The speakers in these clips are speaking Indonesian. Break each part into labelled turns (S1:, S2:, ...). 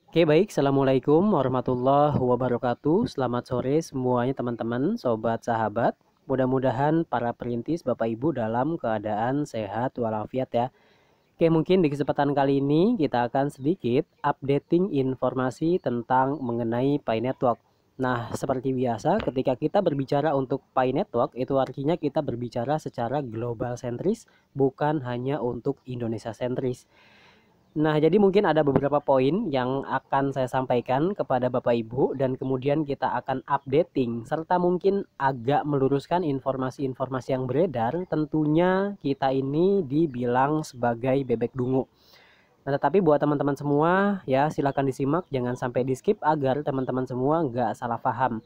S1: Oke, baik. Assalamualaikum warahmatullahi wabarakatuh. Selamat sore semuanya teman-teman, sobat sahabat. Mudah-mudahan para perintis Bapak Ibu dalam keadaan sehat walafiat ya. Oke, mungkin di kesempatan kali ini kita akan sedikit updating informasi tentang mengenai Pi Network. Nah, seperti biasa ketika kita berbicara untuk Pi Network, itu artinya kita berbicara secara global sentris, bukan hanya untuk Indonesia sentris. Nah, jadi mungkin ada beberapa poin yang akan saya sampaikan kepada Bapak Ibu dan kemudian kita akan updating serta mungkin agak meluruskan informasi-informasi yang beredar. Tentunya kita ini dibilang sebagai bebek dungu. Nah, tetapi buat teman-teman semua ya silakan disimak, jangan sampai di skip agar teman-teman semua nggak salah paham.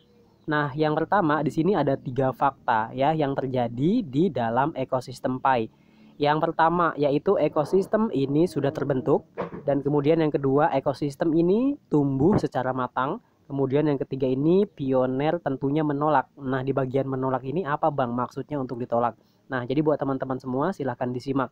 S1: Nah, yang pertama di sini ada 3 fakta ya yang terjadi di dalam ekosistem Pi. Yang pertama yaitu ekosistem ini sudah terbentuk, dan kemudian yang kedua ekosistem ini tumbuh secara matang. Kemudian yang ketiga ini pioner tentunya menolak. Nah, di bagian menolak ini apa Bang maksudnya untuk ditolak? Nah, jadi buat teman-teman semua silahkan disimak.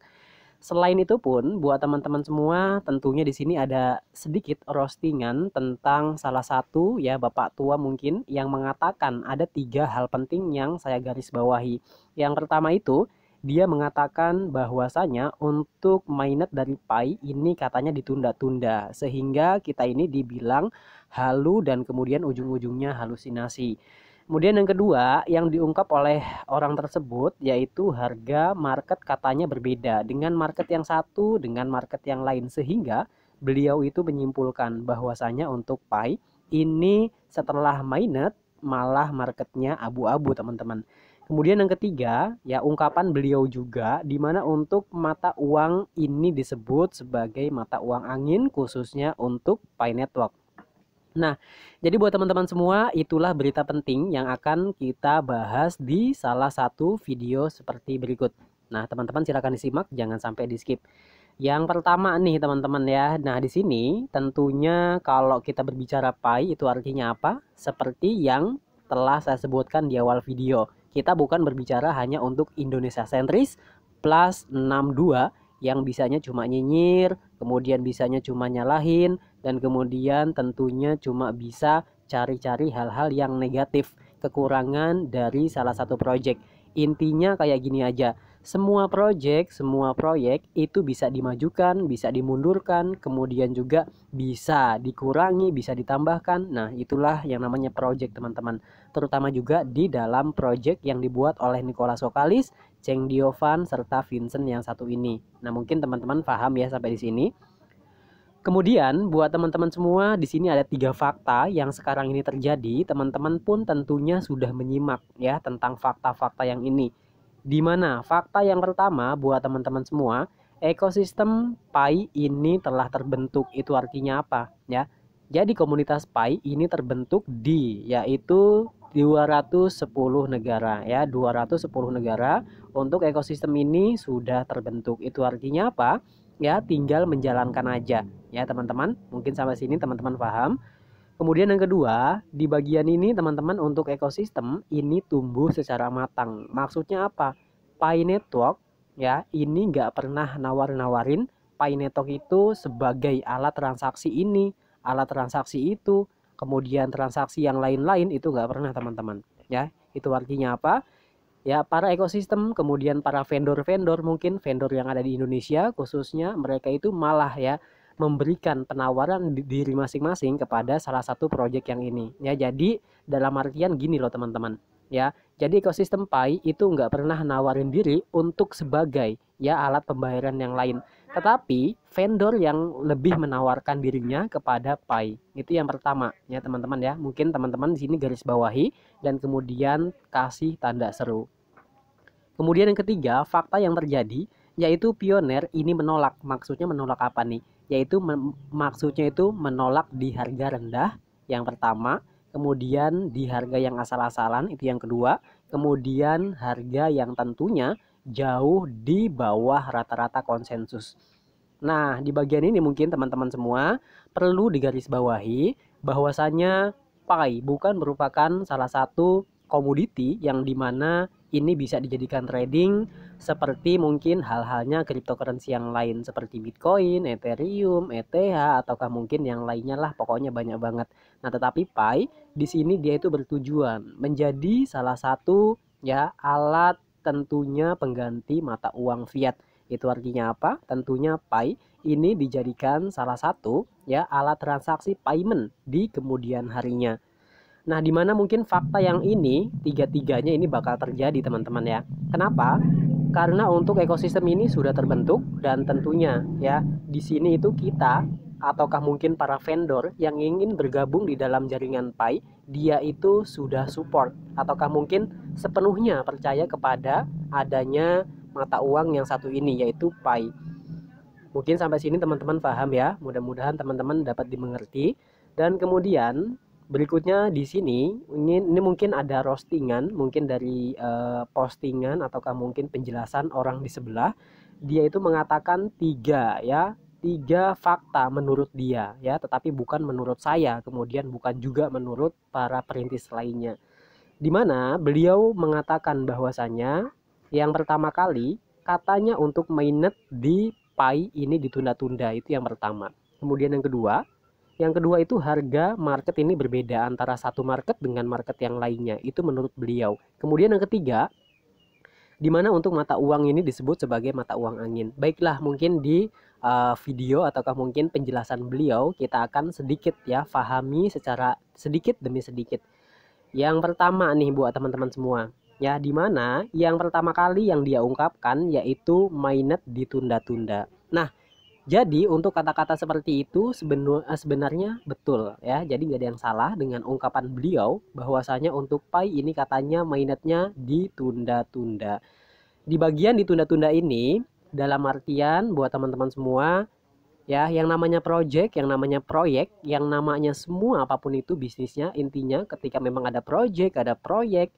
S1: Selain itu pun buat teman-teman semua tentunya di sini ada sedikit roastingan tentang salah satu ya Bapak tua mungkin yang mengatakan ada 3 hal penting yang saya garis bawahi. Yang pertama itu dia mengatakan bahwasanya untuk mainnet dari Pi ini katanya ditunda-tunda sehingga kita ini dibilang halu dan kemudian ujung-ujungnya halusinasi. Kemudian yang kedua yang diungkap oleh orang tersebut yaitu harga market katanya berbeda dengan market yang satu dengan market yang lain, sehingga beliau itu menyimpulkan bahwasanya untuk Pi ini setelah mainnet malah marketnya abu-abu teman-teman. Kemudian yang ketiga ya ungkapan beliau juga di mana untuk mata uang ini disebut sebagai mata uang angin khususnya untuk Pi Network. Nah, jadi buat teman-teman semua, itulah berita penting yang akan kita bahas di salah satu video seperti berikut. Nah, teman-teman silakan disimak, jangan sampai di skip. Yang pertama nih, teman-teman ya. Nah, di sini tentunya kalau kita berbicara Pi itu artinya apa? Seperti yang telah saya sebutkan di awal video. Kita bukan berbicara hanya untuk Indonesia sentris plus 62 yang bisanya cuma nyinyir, kemudian bisanya cuma nyalahin, dan kemudian tentunya cuma bisa cari-cari hal-hal yang negatif, kekurangan dari salah satu project. Intinya kayak gini aja, semua project, semua proyek itu bisa dimajukan, bisa dimundurkan, kemudian juga bisa dikurangi, bisa ditambahkan. Nah, itulah yang namanya project teman-teman. Terutama juga di dalam project yang dibuat oleh Nicholas Sokalis, Cheng Diovan, serta Vincent yang satu ini. Nah, mungkin teman-teman paham ya sampai di sini. Kemudian buat teman-teman semua di sini ada 3 fakta yang sekarang ini terjadi. Teman-teman pun tentunya sudah menyimak ya tentang fakta-fakta yang ini. Di mana fakta yang pertama buat teman-teman semua, ekosistem Pi ini telah terbentuk. Itu artinya apa ya? Jadi komunitas Pi ini terbentuk di yaitu 210 negara ya, 210 negara untuk ekosistem ini sudah terbentuk. Itu artinya apa? Ya, tinggal menjalankan aja ya teman-teman. Mungkin sampai sini teman-teman paham. Kemudian yang kedua, di bagian ini teman-teman untuk ekosistem ini tumbuh secara matang. Maksudnya apa? Pi Network ya ini nggak pernah nawar-nawarin Pi Network itu sebagai alat transaksi ini, alat transaksi itu, kemudian transaksi yang lain-lain itu nggak pernah teman-teman. Ya, itu artinya apa? Ya, para ekosistem, kemudian para vendor-vendor, mungkin vendor yang ada di Indonesia khususnya, mereka itu malah ya memberikan penawaran diri masing-masing kepada salah satu proyek yang ini. Ya, jadi dalam artian gini loh teman-teman. Ya, jadi ekosistem Pi itu nggak pernah nawarin diri untuk sebagai ya alat pembayaran yang lain. Tetapi vendor yang lebih menawarkan dirinya kepada Pi. Itu yang pertama ya teman-teman ya. Mungkin teman-teman di sini garis bawahi dan kemudian kasih tanda seru. Kemudian yang ketiga, fakta yang terjadi yaitu pioner ini menolak. Maksudnya menolak apa nih? Yaitu maksudnya itu menolak di harga rendah yang pertama, kemudian di harga yang asal-asalan itu yang kedua, kemudian harga yang tentunya jauh di bawah rata-rata konsensus. Nah, di bagian ini mungkin teman-teman semua perlu digarisbawahi bahwasanya Pi bukan merupakan salah satu komoditi yang dimana ini bisa dijadikan trading seperti mungkin hal-halnya cryptocurrency yang lain seperti Bitcoin, Ethereum, ETH, ataukah mungkin yang lainnya lah, pokoknya banyak banget. Nah, tetapi Pi di sini dia itu bertujuan menjadi salah satu ya alat tentunya pengganti mata uang fiat. Itu artinya apa? Tentunya Pi ini dijadikan salah satu ya alat transaksi payment di kemudian harinya. Nah, di mana mungkin fakta yang ini tiga-tiganya ini bakal terjadi teman-teman ya. Kenapa? Karena untuk ekosistem ini sudah terbentuk dan tentunya ya di sini itu kita ataukah mungkin para vendor yang ingin bergabung di dalam jaringan Pi, dia itu sudah support ataukah mungkin sepenuhnya percaya kepada adanya mata uang yang satu ini yaitu Pi. Mungkin sampai sini teman-teman paham ya. Mudah-mudahan teman-teman dapat dimengerti. Dan kemudian berikutnya di sini ini mungkin ada roastingan, mungkin dari postingan ataukah mungkin penjelasan orang di sebelah. Dia itu mengatakan tiga fakta menurut dia ya, tetapi bukan menurut saya, kemudian bukan juga menurut para perintis lainnya. Di mana beliau mengatakan bahwasanya yang pertama kali katanya untuk mainnet di Pi ini ditunda-tunda, itu yang pertama. Kemudian yang kedua itu harga market ini berbeda antara satu market dengan market yang lainnya, itu menurut beliau. Kemudian yang ketiga, di mana untuk mata uang ini disebut sebagai mata uang angin. Baiklah, mungkin di video ataukah mungkin penjelasan beliau kita akan sedikit ya pahami secara sedikit demi sedikit. Yang pertama nih buat teman-teman semua, ya di mana yang pertama kali yang dia ungkapkan yaitu mainnet ditunda-tunda. Nah, jadi untuk kata-kata seperti itu sebenarnya betul ya. Jadi nggak ada yang salah dengan ungkapan beliau bahwasanya untuk Pi ini katanya mainnetnya ditunda-tunda. Di bagian ditunda-tunda ini dalam artian buat teman-teman semua ya, yang namanya project, yang namanya proyek, yang namanya semua apapun itu bisnisnya, intinya ketika memang ada project, ada proyek,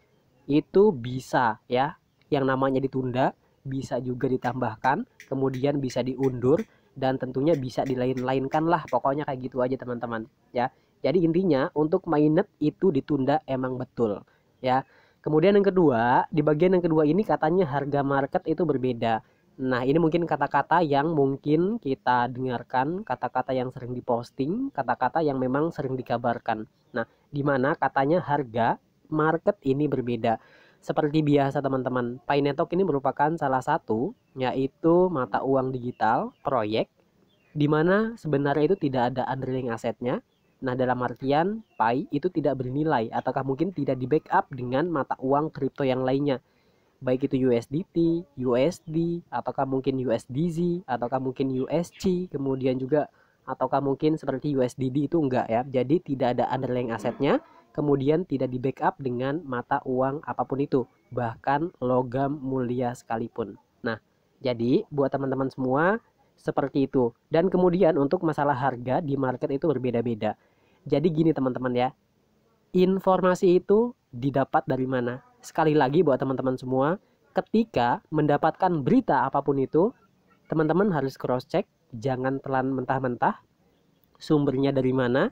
S1: itu bisa ya yang namanya ditunda, bisa juga ditambahkan, kemudian bisa diundur, dan tentunya bisa dilain-lainkan lah, pokoknya kayak gitu aja teman-teman ya. Jadi intinya untuk mainnet itu ditunda emang betul ya. Kemudian yang kedua, di bagian yang kedua ini katanya harga market itu berbeda. Nah, ini mungkin kata-kata yang mungkin kita dengarkan, kata-kata yang sering diposting, kata-kata yang memang sering dikabarkan. Nah, di mana katanya harga market ini berbeda. Seperti biasa teman-teman, Pi Network ini merupakan salah satu, yaitu mata uang digital, proyek, di mana sebenarnya itu tidak ada underlying asetnya. Nah, dalam artian Pi itu tidak bernilai, ataukah mungkin tidak di backup dengan mata uang kripto yang lainnya, baik itu USDT, USD, ataukah mungkin USDZ, ataukah mungkin USC, kemudian juga ataukah mungkin seperti USDD, itu enggak ya. Jadi tidak ada underlying asetnya, kemudian tidak di backup dengan mata uang apapun itu, bahkan logam mulia sekalipun. Nah, jadi buat teman-teman semua seperti itu. Dan kemudian untuk masalah harga di market itu berbeda-beda. Jadi gini teman-teman ya, informasi itu didapat dari mana? Sekali lagi buat teman-teman semua, ketika mendapatkan berita apapun itu, teman-teman harus cross check, jangan telan mentah-mentah. Sumbernya dari mana?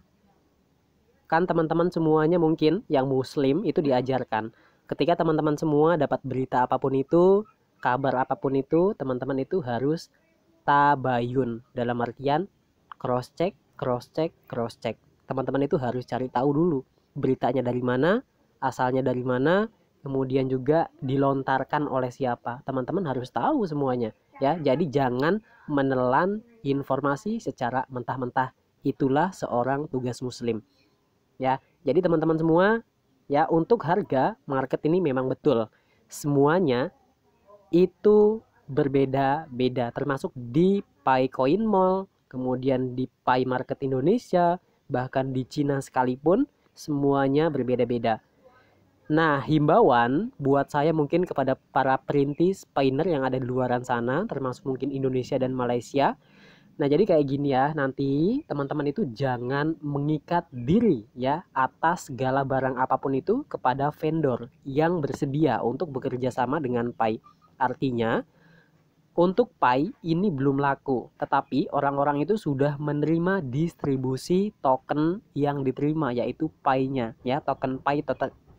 S1: Kan teman-teman semuanya mungkin yang muslim itu diajarkan. Ketika teman-teman semua dapat berita apapun itu, kabar apapun itu, teman-teman itu harus tabayun. Dalam artian cross check, cross check, cross check. Teman-teman itu harus cari tahu dulu beritanya dari mana, asalnya dari mana, kemudian juga dilontarkan oleh siapa. Teman-teman harus tahu semuanya ya. Jadi jangan menelan informasi secara mentah-mentah. Itulah seorang tugas muslim ya. Jadi teman-teman semua ya, untuk harga market ini memang betul semuanya itu berbeda-beda, termasuk di Pi Coin Mall, kemudian di Pi Market Indonesia, bahkan di Cina sekalipun, semuanya berbeda-beda. Nah, himbauan buat saya mungkin kepada para perintis Piner yang ada di luaran sana, termasuk mungkin Indonesia dan Malaysia. Nah, jadi kayak gini ya, nanti teman-teman itu jangan mengikat diri ya atas segala barang apapun itu kepada vendor yang bersedia untuk bekerja sama dengan Pi. Artinya, untuk Pi ini belum laku, tetapi orang-orang itu sudah menerima distribusi token yang diterima, yaitu Pi-nya ya, token Pi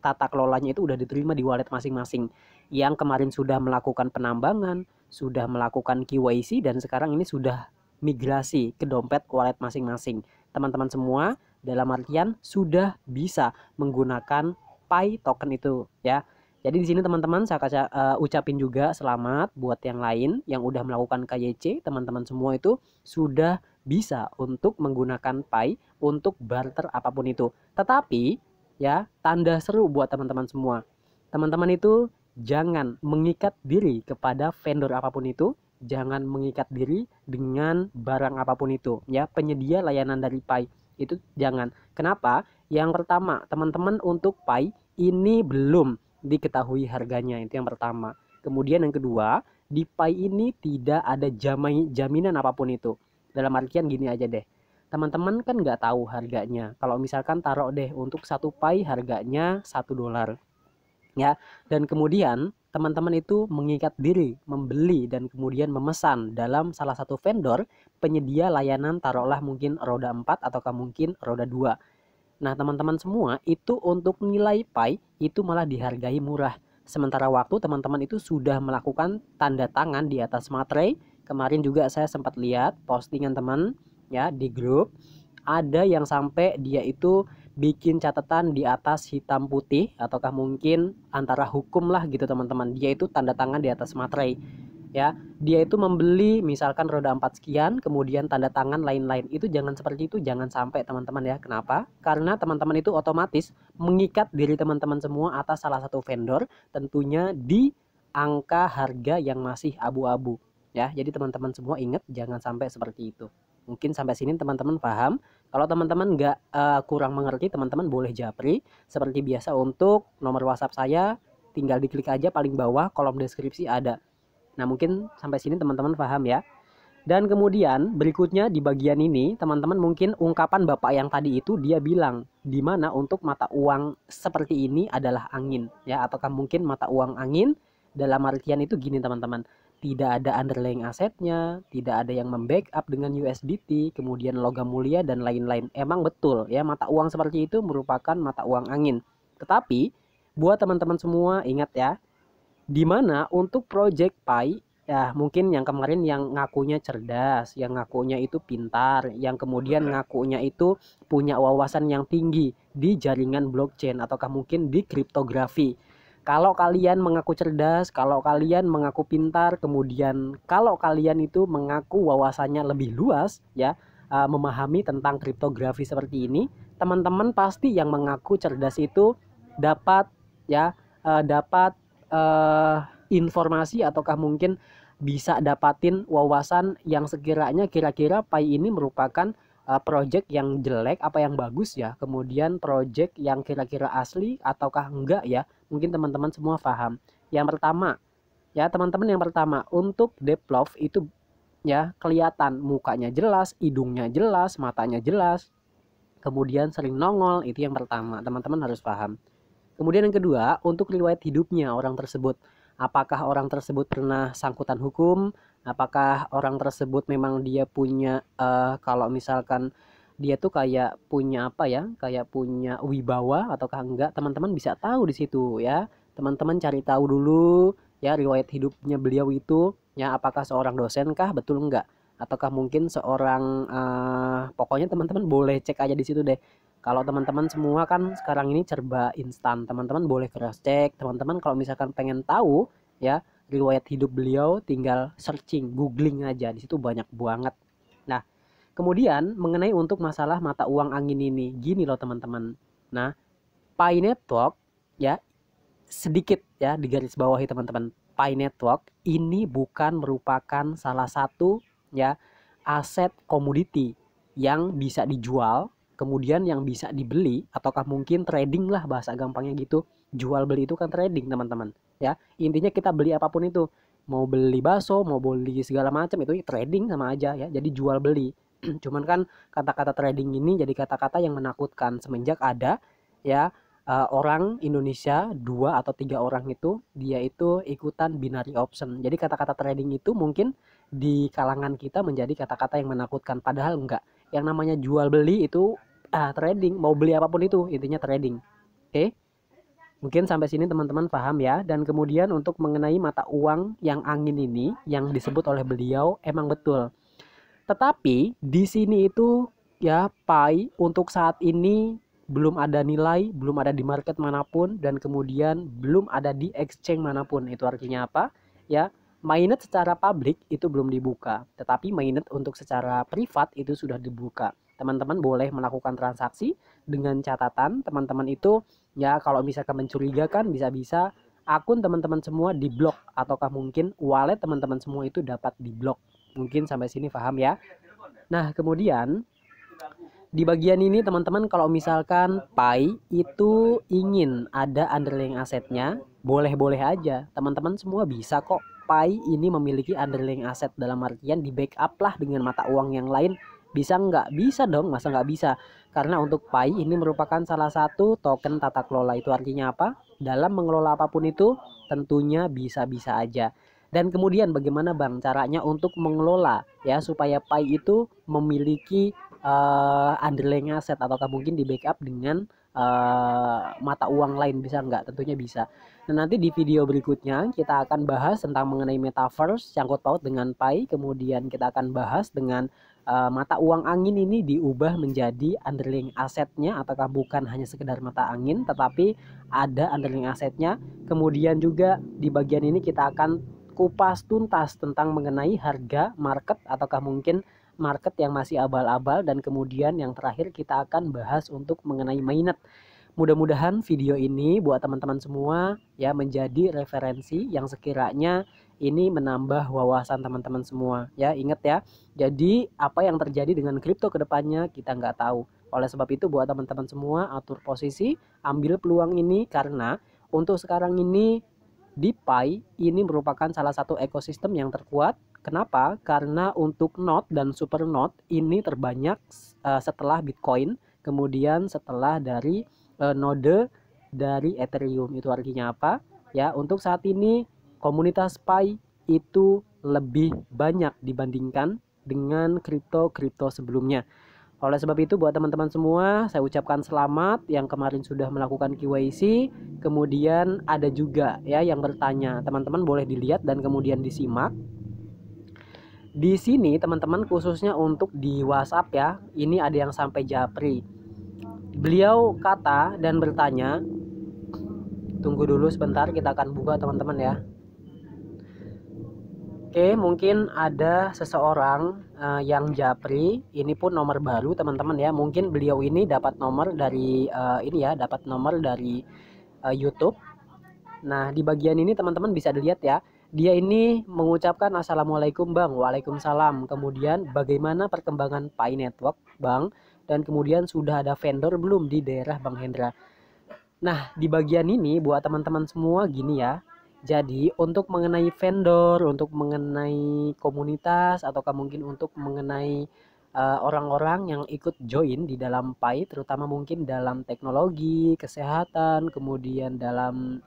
S1: tata kelolanya itu udah diterima di wallet masing-masing. yang kemarin sudah melakukan penambangan, sudah melakukan KYC, dan sekarang ini sudah migrasi ke dompet wallet masing-masing. Teman-teman semua dalam artian sudah bisa menggunakan Pi token itu ya. Jadi di sini teman-teman saya ucapin juga selamat buat yang lain yang udah melakukan KYC, teman-teman semua itu sudah bisa untuk menggunakan Pi untuk barter apapun itu. Tetapi ya, tanda seru buat teman-teman semua. Teman-teman itu jangan mengikat diri kepada vendor apapun itu, jangan mengikat diri dengan barang apapun itu ya, penyedia layanan dari Pi itu jangan. Kenapa? Yang pertama, teman-teman untuk Pi ini belum diketahui harganya, itu yang pertama. Kemudian yang kedua, di Pi ini tidak ada jaminan apapun itu. Dalam artian gini aja deh, teman-teman kan nggak tahu harganya. Kalau misalkan taruh deh untuk satu Pi harganya $1 ya, dan kemudian teman-teman itu mengikat diri membeli dan kemudian memesan dalam salah satu vendor penyedia layanan, taruhlah mungkin roda 4 ataukah mungkin roda 2. Nah, teman-teman semua itu untuk nilai Pi itu malah dihargai murah. Sementara waktu teman-teman itu sudah melakukan tanda tangan di atas materai. Kemarin juga saya sempat lihat postingan teman ya di grup, ada yang sampai dia itu bikin catatan di atas hitam putih ataukah mungkin antara hukum lah gitu teman-teman. Dia itu tanda tangan di atas materai. Ya, dia itu membeli misalkan roda 4 sekian, kemudian tanda tangan lain-lain. Itu jangan seperti itu, jangan sampai teman-teman ya. Kenapa? Karena teman-teman itu otomatis mengikat diri teman-teman semua atas salah satu vendor, tentunya di angka harga yang masih abu-abu ya. Jadi teman-teman semua ingat jangan sampai seperti itu. Mungkin sampai sini teman-teman paham. Kalau teman-teman nggak kurang mengerti, teman-teman boleh japri seperti biasa. Untuk nomor WhatsApp saya tinggal diklik aja paling bawah kolom deskripsi ada. Nah, mungkin sampai sini teman-teman paham ya. Dan kemudian berikutnya di bagian ini teman-teman mungkin ungkapan Bapak yang tadi itu dia bilang di mana untuk mata uang seperti ini adalah angin ya, ataukah mungkin mata uang angin dalam artian itu gini teman-teman. Tidak ada underlying asetnya, tidak ada yang membackup dengan USDT, kemudian logam mulia dan lain-lain. Emang betul ya, mata uang seperti itu merupakan mata uang angin. Tetapi buat teman-teman semua ingat ya, dimana untuk project Pi ya, mungkin yang kemarin yang ngakunya cerdas, yang ngakunya itu pintar, yang kemudian ngakunya itu punya wawasan yang tinggi di jaringan blockchain ataukah mungkin di kriptografi. Kalau kalian mengaku cerdas, kalau kalian mengaku pintar, kemudian kalau kalian itu mengaku wawasannya lebih luas ya, memahami tentang kriptografi seperti ini, teman-teman pasti yang mengaku cerdas itu dapat ya, dapat informasi ataukah mungkin bisa dapatin wawasan yang sekiranya kira-kira Pi ini merupakan project yang jelek apa yang bagus ya, kemudian project yang kira-kira asli ataukah enggak ya. Mungkin teman-teman semua paham. Yang pertama ya teman-teman, yang pertama untuk develop itu ya kelihatan mukanya jelas, hidungnya jelas, matanya jelas, kemudian sering nongol, itu yang pertama teman-teman harus paham. Kemudian yang kedua, untuk riwayat hidupnya orang tersebut. Apakah orang tersebut pernah sangkutan hukum? Apakah orang tersebut memang dia punya kalau misalkan dia tuh kayak punya apa ya? Kayak punya wibawa ataukah enggak? Teman-teman bisa tahu di situ ya. Teman-teman cari tahu dulu ya riwayat hidupnya beliau itu ya, apakah seorang dosen kah? Betul enggak? Ataukah mungkin seorang pokoknya teman-teman boleh cek aja di situ deh. Kalau teman-teman semua kan sekarang ini serba instan, teman-teman boleh cross check. Teman-teman kalau misalkan pengen tahu ya riwayat hidup beliau, tinggal searching, googling aja, di situ banyak banget. Nah, kemudian mengenai untuk masalah mata uang angin ini, gini loh teman-teman. Nah, Pi Network ya, sedikit ya di garis bawahi teman-teman. Pi Network ini bukan merupakan salah satu ya aset komoditi yang bisa dijual, kemudian yang bisa dibeli, ataukah mungkin trading lah bahasa gampangnya gitu. Jual beli itu kan trading teman-teman ya. Intinya kita beli apapun itu, mau beli bakso, mau beli segala macam, itu trading sama aja ya, jadi jual beli. Cuman kan kata-kata trading ini jadi kata-kata yang menakutkan semenjak ada ya orang Indonesia 2 atau 3 orang itu dia itu ikutan binary option. Jadi kata-kata trading itu mungkin di kalangan kita menjadi kata-kata yang menakutkan, padahal enggak. Yang namanya jual beli itu trading, mau beli apapun itu intinya trading. Oke. Mungkin sampai sini teman-teman paham ya. Dan kemudian untuk mengenai mata uang yang angin ini yang disebut oleh beliau emang betul. Tetapi di sini itu ya Pi untuk saat ini belum ada nilai, belum ada di market manapun, dan kemudian belum ada di exchange manapun. Itu artinya apa? Ya, mainnet secara publik itu belum dibuka, tetapi mainnet untuk secara privat itu sudah dibuka. Teman-teman boleh melakukan transaksi dengan catatan teman-teman itu ya kalau misalkan mencurigakan bisa-bisa akun teman-teman semua diblok ataukah mungkin wallet teman-teman semua itu dapat diblok. Mungkin sampai sini paham ya. Nah, kemudian di bagian ini teman-teman kalau misalkan Pi itu ingin ada underlying asetnya, boleh-boleh aja. Teman-teman semua bisa kok. Pi ini memiliki underlying aset dalam artian di backup lah dengan mata uang yang lain. Bisa nggak? Bisa dong, masa nggak bisa? Karena untuk Pi ini merupakan salah satu token tata kelola. Itu artinya apa? Dalam mengelola apapun itu tentunya bisa-bisa aja. Dan kemudian bagaimana Bang caranya untuk mengelola ya supaya Pi itu memiliki underlying aset ataukah mungkin di backup dengan mata uang lain, bisa nggak? Tentunya bisa. Nah, nanti di video berikutnya kita akan bahas tentang mengenai metaverse sangkut paut dengan Pi. Kemudian kita akan bahas dengan mata uang angin ini diubah menjadi underlying asetnya apakah bukan hanya sekedar mata angin tetapi ada underlying asetnya. Kemudian juga di bagian ini kita akan kupas tuntas tentang mengenai harga market ataukah mungkin market yang masih abal-abal, dan kemudian yang terakhir kita akan bahas untuk mengenai mainnet. Mudah-mudahan video ini buat teman-teman semua ya menjadi referensi yang sekiranya ini menambah wawasan teman-teman semua ya. Ingat ya, jadi apa yang terjadi dengan kripto kedepannya kita nggak tahu. Oleh sebab itu buat teman-teman semua atur posisi, ambil peluang ini karena untuk sekarang ini DeFi ini merupakan salah satu ekosistem yang terkuat. Kenapa? Karena untuk node dan super node ini terbanyak setelah Bitcoin, kemudian setelah dari node dari Ethereum. Itu artinya apa? Ya, untuk saat ini komunitas Pi itu lebih banyak dibandingkan dengan kripto-kripto sebelumnya. Oleh sebab itu buat teman-teman semua saya ucapkan selamat yang kemarin sudah melakukan KYC. Kemudian ada juga ya yang bertanya, teman-teman boleh dilihat dan kemudian disimak. Di sini teman-teman khususnya untuk di WhatsApp ya, ini ada yang sampai japri. Beliau kata dan bertanya, tunggu dulu sebentar kita akan buka teman-teman ya. Oke, mungkin ada seseorang yang japri, ini pun nomor baru teman-teman ya. Mungkin beliau ini dapat nomor dari ini ya, dapat nomor dari YouTube. Nah, di bagian ini teman-teman bisa dilihat ya. Dia ini mengucapkan Assalamualaikum Bang, Waalaikumsalam. Kemudian bagaimana perkembangan Pi Network Bang? Dan kemudian sudah ada vendor belum di daerah Bang Hendra? Nah, di bagian ini buat teman-teman semua gini ya. Jadi untuk mengenai vendor, untuk mengenai komunitas, ataukah mungkin untuk mengenai orang-orang yang ikut join di dalam Pi, terutama mungkin dalam teknologi, kesehatan, kemudian dalam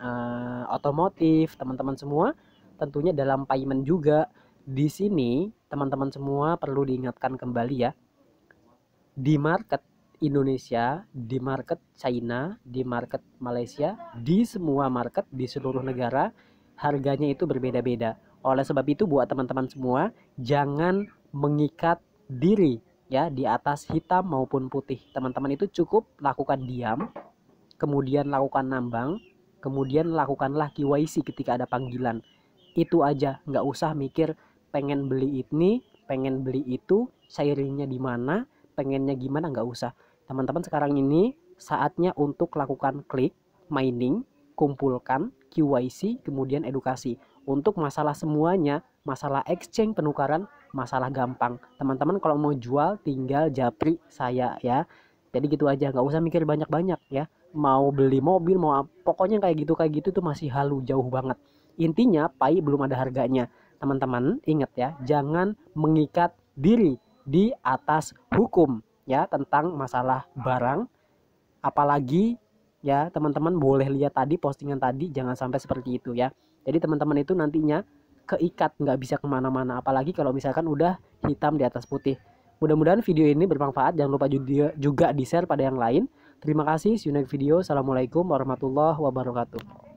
S1: otomotif, teman-teman semua, tentunya dalam payment juga. Di sini teman-teman semua perlu diingatkan kembali ya, di market Indonesia, di market China, di market Malaysia, di semua market di seluruh negara harganya itu berbeda-beda. Oleh sebab itu buat teman-teman semua jangan mengikat diri ya di atas hitam maupun putih. Teman-teman itu cukup lakukan diam, kemudian lakukan nambang, kemudian lakukanlah KYC ketika ada panggilan. Itu aja, nggak usah mikir pengen beli ini, pengen beli itu, sharingnya di mana, pengennya gimana, nggak usah. Teman-teman sekarang ini saatnya untuk lakukan klik, mining, kumpulkan, KYC, kemudian edukasi. Untuk masalah semuanya, masalah exchange penukaran, masalah gampang. Teman-teman kalau mau jual tinggal japri saya ya. Jadi gitu aja, nggak usah mikir banyak-banyak ya. Mau beli mobil, mau pokoknya kayak gitu tuh masih halu jauh banget. Intinya Pi belum ada harganya. Teman-teman ingat ya, jangan mengikat diri di atas hukum ya tentang masalah barang. Apalagi ya teman-teman boleh lihat tadi postingan tadi, jangan sampai seperti itu ya. Jadi teman-teman itu nantinya keikat, nggak bisa kemana-mana. Apalagi kalau misalkan udah hitam di atas putih. Mudah-mudahan video ini bermanfaat. Jangan lupa juga di-share pada yang lain. Terima kasih, see you next video. Assalamualaikum warahmatullahi wabarakatuh.